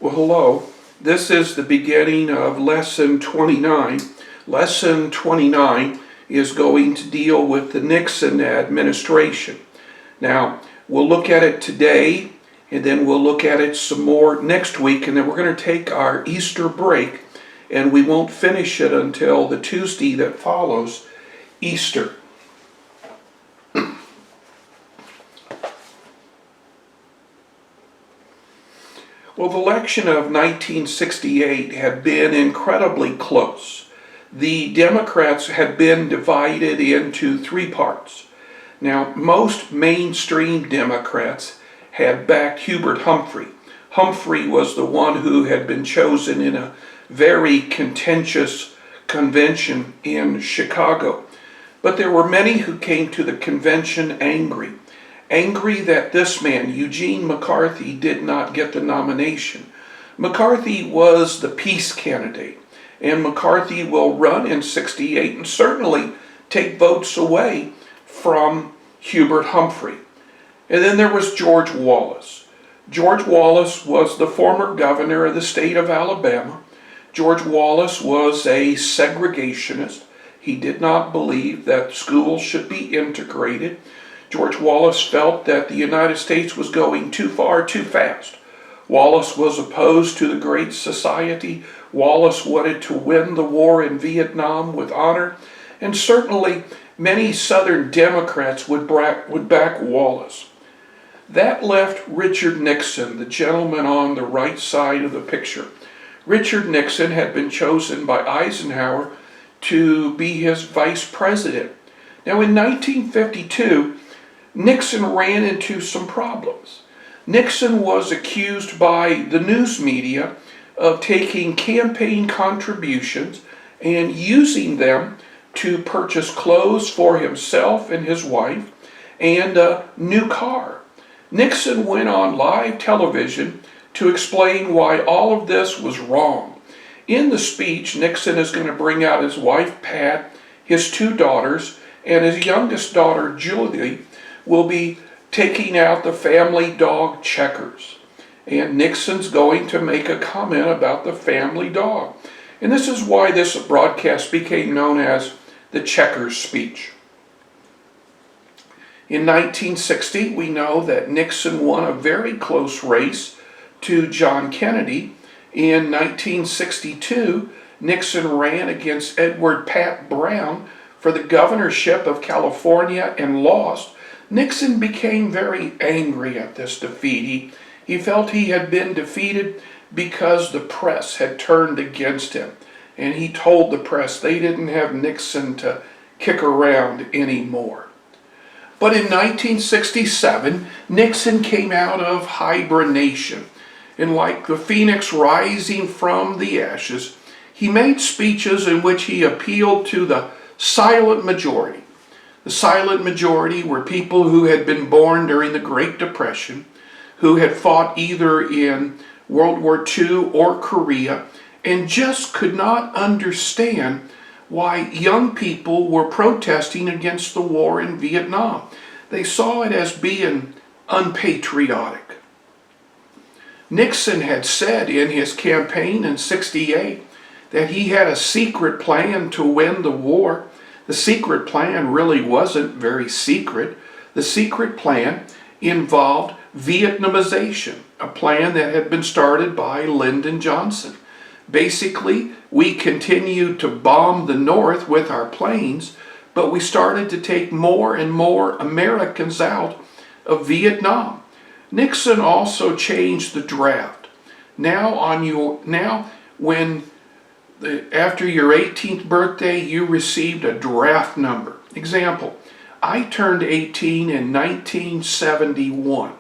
Well, hello. This is the beginning of Lesson 29. Lesson 29 is going to deal with the Nixon administration. Now, we'll look at it today, and then we'll look at it some more next week, and then we're going to take our Easter break, and we won't finish it until the Tuesday that follows Easter. Well, the election of 1968 had been incredibly close. The Democrats had been divided into three parts. Now, most mainstream Democrats had backed Hubert Humphrey. Humphrey was the one who had been chosen in a very contentious convention in Chicago. But there were many who came to the convention angry that this man, Eugene McCarthy, did not get the nomination. McCarthy was the peace candidate, and McCarthy will run in '68 and certainly take votes away from Hubert Humphrey. And then there was George Wallace. George Wallace was the former governor of the state of Alabama. George Wallace was a segregationist. He did not believe that schools should be integrated. George Wallace felt that the United States was going too far, too fast. Wallace was opposed to the Great Society. Wallace wanted to win the war in Vietnam with honor. And certainly many Southern Democrats would back Wallace. That left Richard Nixon, the gentleman on the right side of the picture. Richard Nixon had been chosen by Eisenhower to be his vice president. Now in 1952, Nixon ran into some problems. Nixon was accused by the news media of taking campaign contributions and using them to purchase clothes for himself and his wife and a new car. Nixon went on live television to explain why all of this was wrong. In the speech, Nixon is going to bring out his wife, Pat, his two daughters, and his youngest daughter, Julie, will be taking out the family dog Checkers. And Nixon's going to make a comment about the family dog. And this is why this broadcast became known as the Checkers speech. In 1960, we know that Nixon won a very close race to John Kennedy. In 1962, Nixon ran against Edward Pat Brown for the governorship of California and lost. Nixon became very angry at this defeat. He felt he had been defeated because the press had turned against him. And he told the press they didn't have Nixon to kick around anymore. But in 1967, Nixon came out of hibernation. And like the phoenix rising from the ashes, he made speeches in which he appealed to the silent majority. The silent majority were people who had been born during the Great Depression, who had fought either in World War II or Korea, and just could not understand why young people were protesting against the war in Vietnam. They saw it as being unpatriotic. Nixon had said in his campaign in '68 that he had a secret plan to win the war. The secret plan really wasn't very secret. The secret plan involved Vietnamization, a plan that had been started by Lyndon Johnson. Basically, we continued to bomb the North with our planes, but we started to take more and more Americans out of Vietnam. Nixon also changed the draft. After your 18th birthday, you received a draft number. Example, I turned 18 in 1971,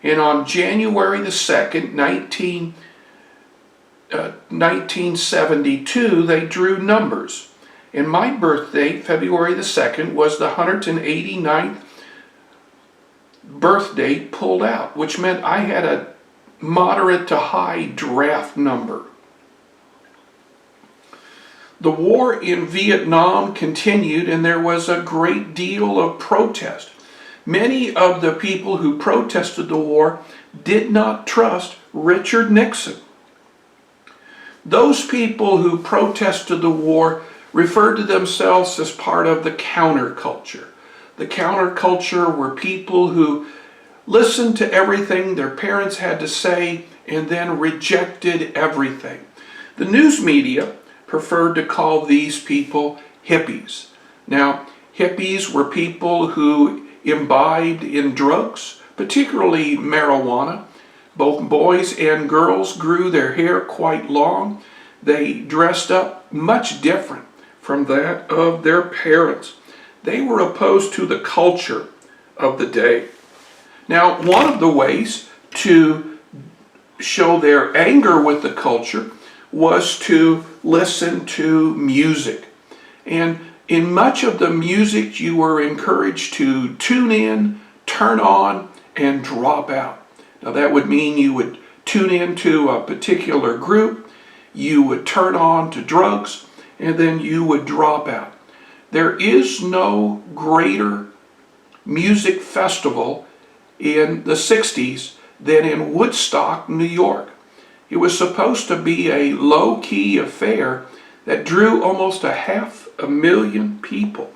and on January the 2nd, 1972, they drew numbers. And my birthday, February the 2nd, was the 189th birthday pulled out, which meant I had a moderate to high draft number. The war in Vietnam continued, and there was a great deal of protest. Many of the people who protested the war did not trust Richard Nixon. Those people who protested the war referred to themselves as part of the counterculture. The counterculture were people who listened to everything their parents had to say and then rejected everything. The news media preferred to call these people hippies. Now, hippies were people who imbibed in drugs, particularly marijuana. Both boys and girls grew their hair quite long. They dressed up much different from that of their parents. They were opposed to the culture of the day. Now, one of the ways to show their anger with the culture was to listen to music. And in much of the music, you were encouraged to tune in, turn on, and drop out. Now, that would mean you would tune into a particular group, you would turn on to drugs, and then you would drop out. There is no greater music festival in the 60s than in Woodstock, New York. It was supposed to be a low-key affair that drew almost 500,000 people.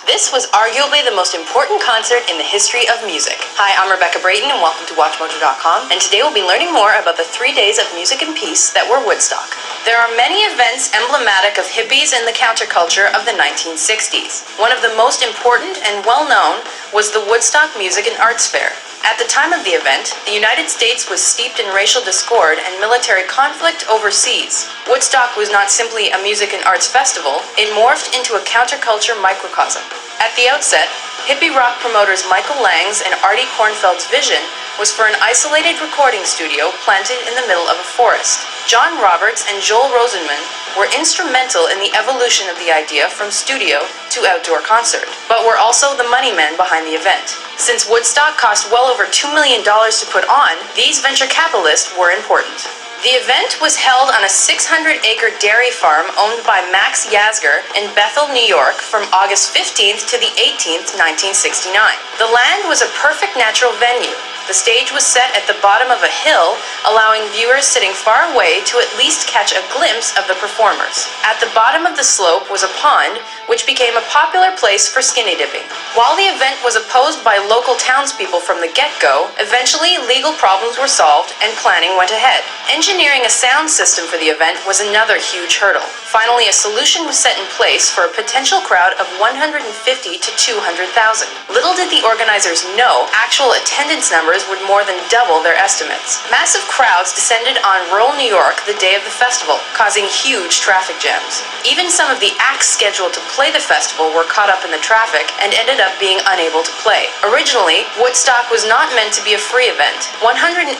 This was arguably the most important concert in the history of music. Hi, I'm Rebecca Brayton and welcome to WatchMojo.com, and today we'll be learning more about the 3 days of music and peace that were Woodstock. There are many events emblematic of hippies and the counterculture of the 1960s. One of the most important and well-known was the Woodstock Music and Arts Fair. At the time of the event, the United States was steeped in racial discord and military conflict overseas. Woodstock was not simply a music and arts festival, it morphed into a counterculture microcosm. At the outset, hippie rock promoters Michael Lang's and Artie Kornfeld's vision was for an isolated recording studio planted in the middle of a forest. John Roberts and Joel Rosenman were instrumental in the evolution of the idea from studio to outdoor concert, but were also the money men behind the event. Since Woodstock cost well over $2 million to put on, these venture capitalists were important. The event was held on a 600-acre dairy farm owned by Max Yasgur in Bethel, New York from August 15th to the 18th, 1969. The land was a perfect natural venue. The stage was set at the bottom of a hill, allowing viewers sitting far away to at least catch a glimpse of the performers. At the bottom of the slope was a pond, which became a popular place for skinny dipping. While the event was opposed by local townspeople from the get-go, eventually legal problems were solved and planning went ahead. Engineering a sound system for the event was another huge hurdle. Finally, a solution was set in place for a potential crowd of 150 to 200,000. Little did the organizers know actual attendance numbers would more than double their estimates. Massive crowds descended on rural New York the day of the festival, causing huge traffic jams. Even some of the acts scheduled to play the festival were caught up in the traffic and ended up being unable to play. Originally, Woodstock was not meant to be a free event. 186,000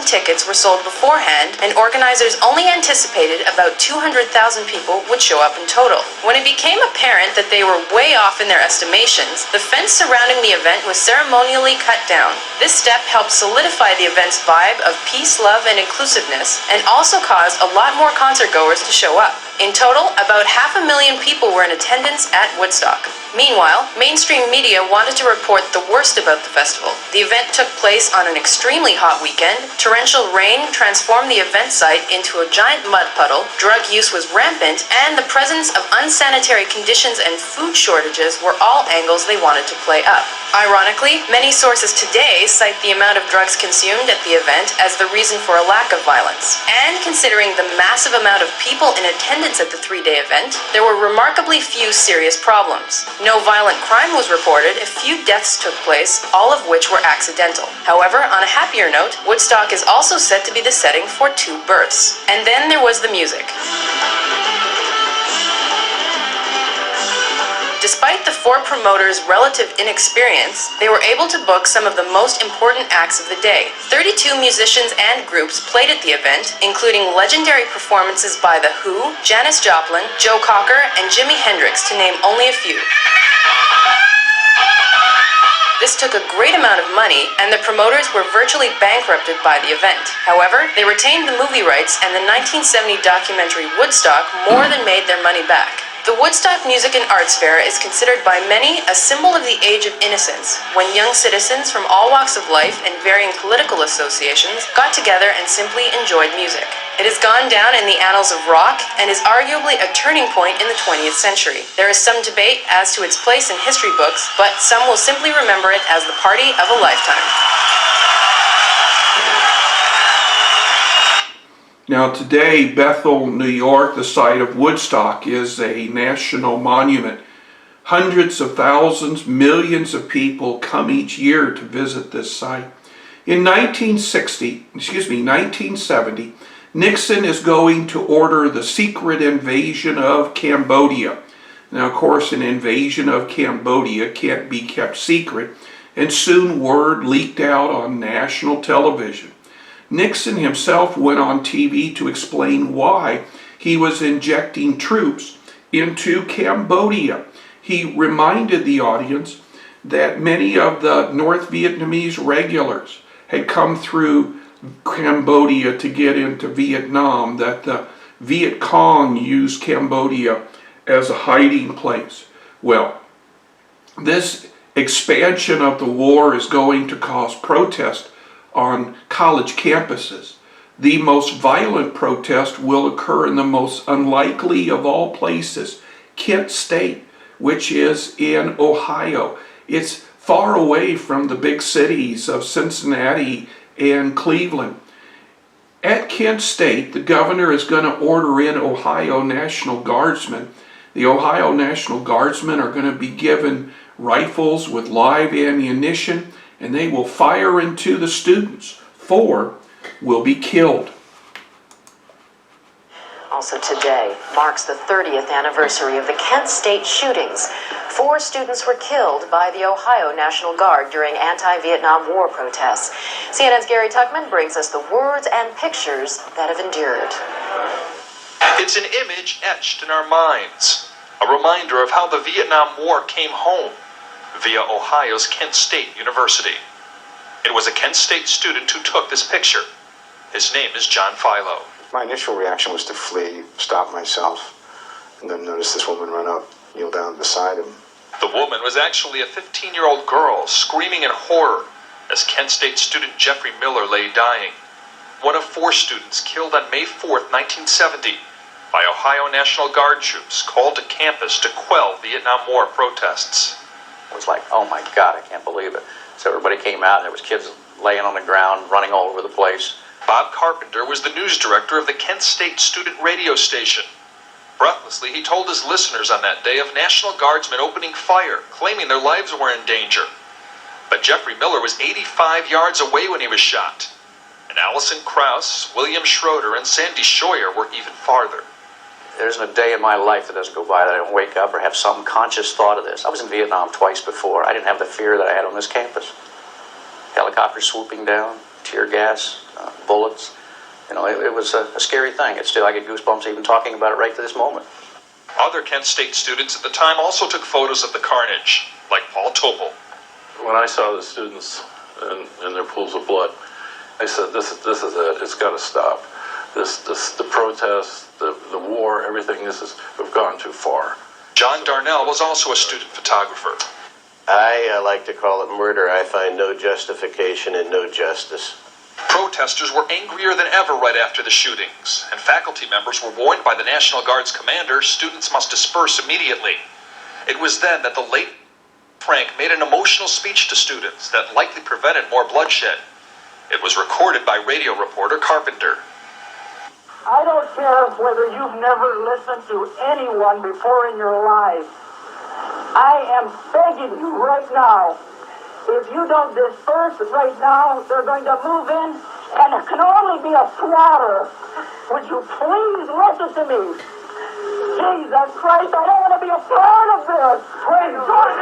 tickets were sold beforehand, and organizers only anticipated about 200,000 people would show up in total. When it became apparent that they were way off in their estimations, the fence surrounding the event was ceremonially cut down. This step helped solidify the event's vibe of peace, love, and inclusiveness, and also caused a lot more concertgoers to show up. In total, about 500,000 people were in attendance at Woodstock. Meanwhile, mainstream media wanted to report the worst about the festival. The event took place on an extremely hot weekend. Torrential rain transformed the event site into a giant mud puddle, drug use was rampant, and the presence of unsanitary conditions and food shortages were all angles they wanted to play up. Ironically, many sources today cite the amount of drugs consumed at the event as the reason for a lack of violence. And considering the massive amount of people in attendance at the 3-day event, there were remarkably few serious problems. No violent crime was reported, a few deaths took place, all of which were accidental. However, on a happier note, Woodstock is also said to be the setting for 2 births. And then there was the music. Despite the 4 promoters' relative inexperience, they were able to book some of the most important acts of the day. 32 musicians and groups played at the event, including legendary performances by The Who, Janis Joplin, Joe Cocker, and Jimi Hendrix, to name only a few. This took a great amount of money, and the promoters were virtually bankrupted by the event. However, they retained the movie rights, and the 1970 documentary Woodstock more than made their money back. The Woodstock Music and Arts Fair is considered by many a symbol of the age of innocence, when young citizens from all walks of life and varying political associations got together and simply enjoyed music. It has gone down in the annals of rock and is arguably a turning point in the 20th century. There is some debate as to its place in history books, but some will simply remember it as the party of a lifetime. Now today, Bethel, New York, the site of Woodstock, is a national monument. Hundreds of thousands, millions of people come each year to visit this site. In 1970, Nixon is going to order the secret invasion of Cambodia. Now, of course, an invasion of Cambodia can't be kept secret, and soon word leaked out on national television. Nixon himself went on TV to explain why he was injecting troops into Cambodia. He reminded the audience that many of the North Vietnamese regulars had come through Cambodia to get into Vietnam, that the Viet Cong used Cambodia as a hiding place. Well, this expansion of the war is going to cause protest on college campuses. The most violent protest will occur in the most unlikely of all places, Kent State, which is in Ohio. It's far away from the big cities of Cincinnati and Cleveland. At Kent State, the governor is going to order in Ohio National Guardsmen. The Ohio National Guardsmen are going to be given rifles with live ammunition, and they will fire into the students. 4 will be killed. Also today marks the 30th anniversary of the Kent State shootings. 4 students were killed by the Ohio National Guard during anti-Vietnam War protests. CNN's Gary Tuckman brings us the words and pictures that have endured. It's an image etched in our minds, a reminder of how the Vietnam War came home via Ohio's Kent State University. It was a Kent State student who took this picture. His name is John Philo. My initial reaction was to flee, stop myself, and then notice this woman run up, kneel down beside him. The woman was actually a 15-year-old girl screaming in horror as Kent State student Jeffrey Miller lay dying. One of 4 students killed on May 4th, 1970 by Ohio National Guard troops called to campus to quell Vietnam War protests. It was like, oh my God, I can't believe it. So everybody came out and there was kids laying on the ground, running all over the place. Bob Carpenter was the news director of the Kent State student radio station. Breathlessly, he told his listeners on that day of National Guardsmen opening fire, claiming their lives were in danger. But Jeffrey Miller was 85 yards away when he was shot. And Allison Krauss, William Schroeder, and Sandy Scheuer were even farther. There isn't a day in my life that doesn't go by that I don't wake up or have some conscious thought of this. I was in Vietnam twice before. I didn't have the fear that I had on this campus. Helicopters swooping down, tear gas, bullets. You know, it was a scary thing. It's still, I get goosebumps even talking about it right to this moment. Other Kent State students at the time also took photos of the carnage, like Paul Topol. When I saw the students in their pools of blood, I said, this is it. It's got to stop. The protests, the war, everything, we've gone too far. John Darnell was also a student photographer. I like to call it murder. I find no justification and no justice. Protesters were angrier than ever right after the shootings, and faculty members were warned by the National Guard's commander students must disperse immediately. It was then that the late Frank made an emotional speech to students that likely prevented more bloodshed. It was recorded by radio reporter Carpenter. I don't care whether you've never listened to anyone before in your life. I am begging you right now. If you don't disperse right now, they're going to move in, and it can only be a slaughter. Would you please listen to me? Jesus Christ, I don't want to be a part of this. Praise God.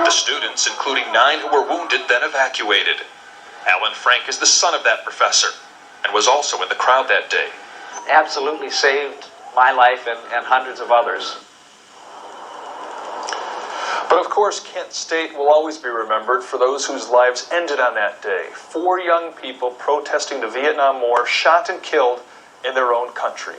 The students, including 9 who were wounded, then evacuated. Alan Frank is the son of that professor and was also in the crowd that day. Absolutely saved my life and hundreds of others. But of course, Kent State will always be remembered for those whose lives ended on that day. 4 young people protesting the Vietnam War, shot and killed in their own country.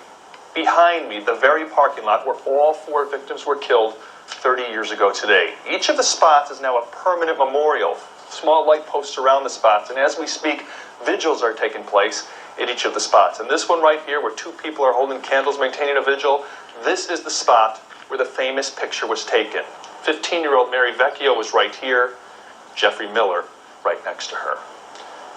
behind me, the very parking lot where all 4 victims were killed 30 years ago today. Each of the spots is now a permanent memorial. Small light posts around the spots, and as we speak, vigils are taking place at each of the spots. And this one right here, where 2 people are holding candles, maintaining a vigil, this is the spot where the famous picture was taken. 15-year-old Mary Vecchio was right here, Jeffrey Miller right next to her.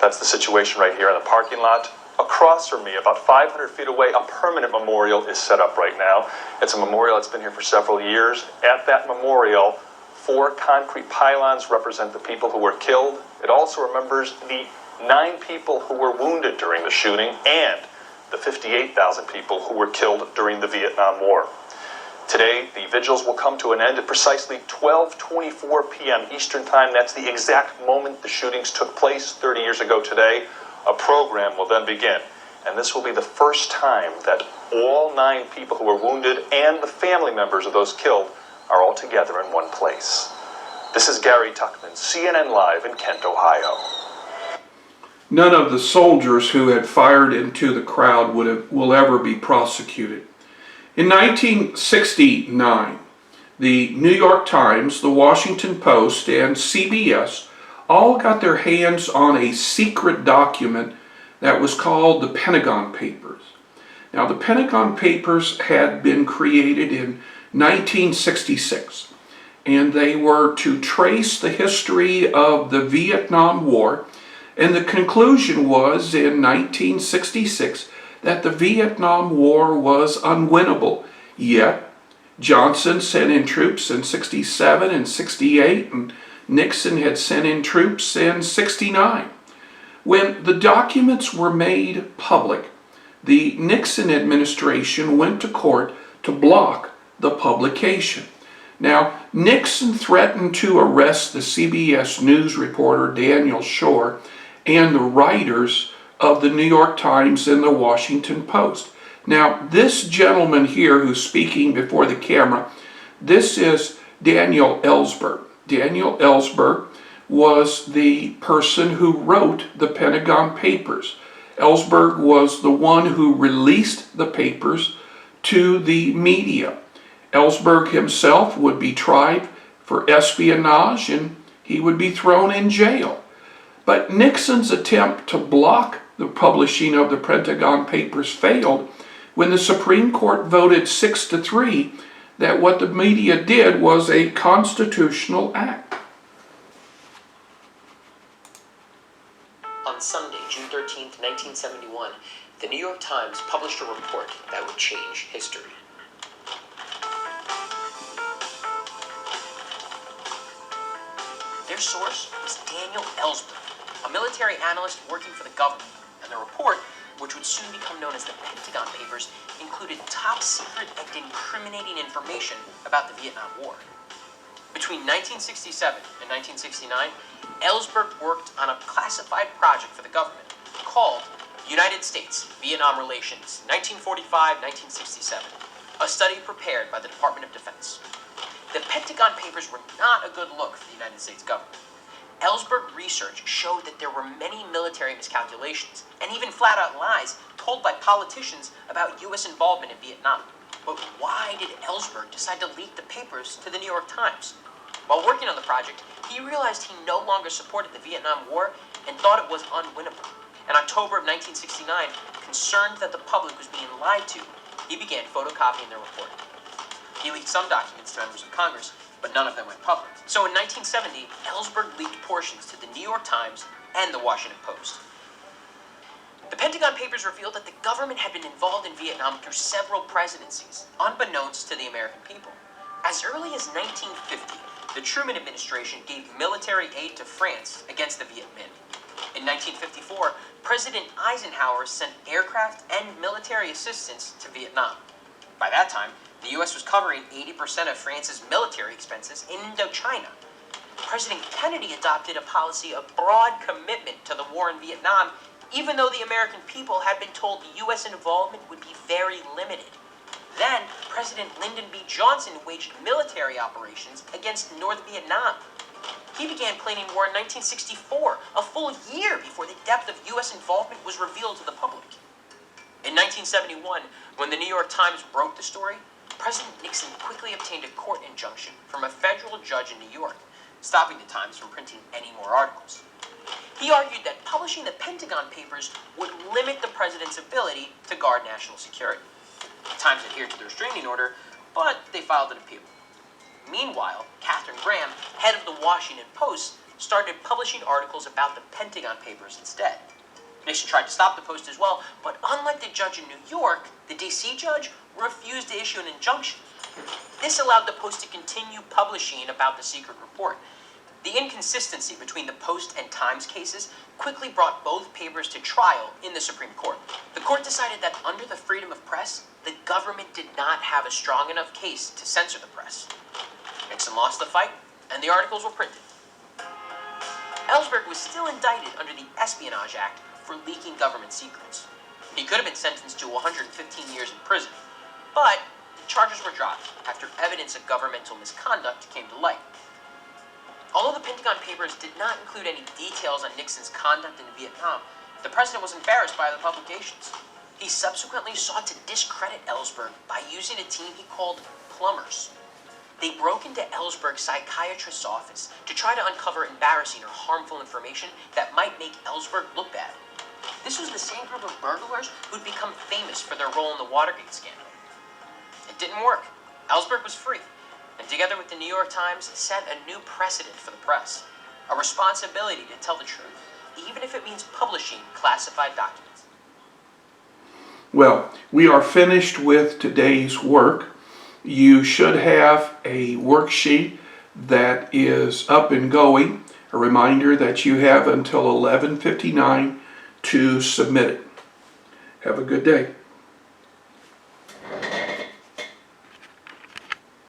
That's the situation right here in the parking lot. Across from me, about 500 feet away, a permanent memorial is set up right now. It's a memorial that's been here for several years. At that memorial, 4 concrete pylons represent the people who were killed. It also remembers the 9 people who were wounded during the shooting and the 58,000 people who were killed during the Vietnam War. Today, the vigils will come to an end at precisely 12:24 p.m. Eastern Time. That's the exact moment the shootings took place 30 years ago today. A program will then begin, and this will be the first time that all 9 people who were wounded and the family members of those killed are all together in one place. This is Gary Tuckman, CNN Live in Kent, Ohio. None of the soldiers who had fired into the crowd will ever be prosecuted. In 1969, the New York Times, the Washington Post, and CBS all got their hands on a secret document that was called the Pentagon Papers. Now, the Pentagon Papers had been created in 1966, and they were to trace the history of the Vietnam War, and the conclusion was in 1966 that the Vietnam War was unwinnable. Yet, Johnson sent in troops in 67 and 68, and Nixon had sent in troops in 69. When the documents were made public, the Nixon administration went to court to block the publication. Now, Nixon threatened to arrest the CBS News reporter Daniel Schorr and the writers of the New York Times and the Washington Post. Now, this gentleman here who's speaking before the camera, this is Daniel Ellsberg. Daniel Ellsberg was the person who wrote the Pentagon Papers. Ellsberg was the one who released the papers to the media. Ellsberg himself would be tried for espionage and he would be thrown in jail. But Nixon's attempt to block the publishing of the Pentagon Papers failed when the Supreme Court voted 6-3 that what the media did was a constitutional act. On Sunday, June 13, 1971, the New York Times published a report that would change history. Their source was Daniel Ellsberg, a military analyst working for the government, and the report, which would soon become known as the Pentagon Papers, included top-secret and incriminating information about the Vietnam War. Between 1967 and 1969, Ellsberg worked on a classified project for the government called United States-Vietnam Relations, 1945-1967, a study prepared by the Department of Defense. The Pentagon Papers were not a good look for the United States government. Ellsberg research showed that there were many military miscalculations and even flat-out lies told by politicians about U.S. involvement in Vietnam. But why did Ellsberg decide to leak the papers to the New York Times? While working on the project, he realized he no longer supported the Vietnam War and thought it was unwinnable. In October of 1969, concerned that the public was being lied to, he began photocopying the report. He leaked some documents to members of Congress, but none of them went public. So in 1970, Ellsberg leaked portions to the New York Times and the Washington Post. The Pentagon Papers revealed that the government had been involved in Vietnam through several presidencies, unbeknownst to the American people. As early as 1950, the Truman administration gave military aid to France against the Viet Minh. In 1954, President Eisenhower sent aircraft and military assistance to Vietnam. By that time, the U.S. was covering 80% of France's military expenses in Indochina. President Kennedy adopted a policy of broad commitment to the war in Vietnam, even though the American people had been told the U.S. involvement would be very limited. Then, President Lyndon B. Johnson waged military operations against North Vietnam. He began planning war in 1964, a full year before the depth of U.S. involvement was revealed to the public. In 1971, when the New York Times broke the story, President Nixon quickly obtained a court injunction from a federal judge in New York, stopping the Times from printing any more articles. He argued that publishing the Pentagon Papers would limit the president's ability to guard national security. The Times adhered to the restraining order, but they filed an appeal. Meanwhile, Katharine Graham, head of the Washington Post, started publishing articles about the Pentagon Papers instead. Nixon tried to stop the Post as well, but unlike the judge in New York, the D.C. judge refused to issue an injunction. This allowed the Post to continue publishing about the secret report. The inconsistency between the Post and Times cases quickly brought both papers to trial in the Supreme Court. The court decided that under the freedom of press, the government did not have a strong enough case to censor the press. Nixon lost the fight, and the articles were printed. Ellsberg was still indicted under the Espionage Act for leaking government secrets. He could have been sentenced to 115 years in prison, but the charges were dropped after evidence of governmental misconduct came to light. Although the Pentagon Papers did not include any details on Nixon's conduct in Vietnam, the president was embarrassed by the publications. He subsequently sought to discredit Ellsberg by using a team he called plumbers. They broke into Ellsberg's psychiatrist's office to try to uncover embarrassing or harmful information that might make Ellsberg look bad. This was the same group of burglars who'd become famous for their role in the Watergate scandal. It didn't work. Ellsberg was free, and together with the New York Times, set a new precedent for the press, a responsibility to tell the truth, even if it means publishing classified documents. Well, we are finished with today's work. You should have a worksheet that is up and going. A reminder that you have until 11:59 to submit it. Have a good day.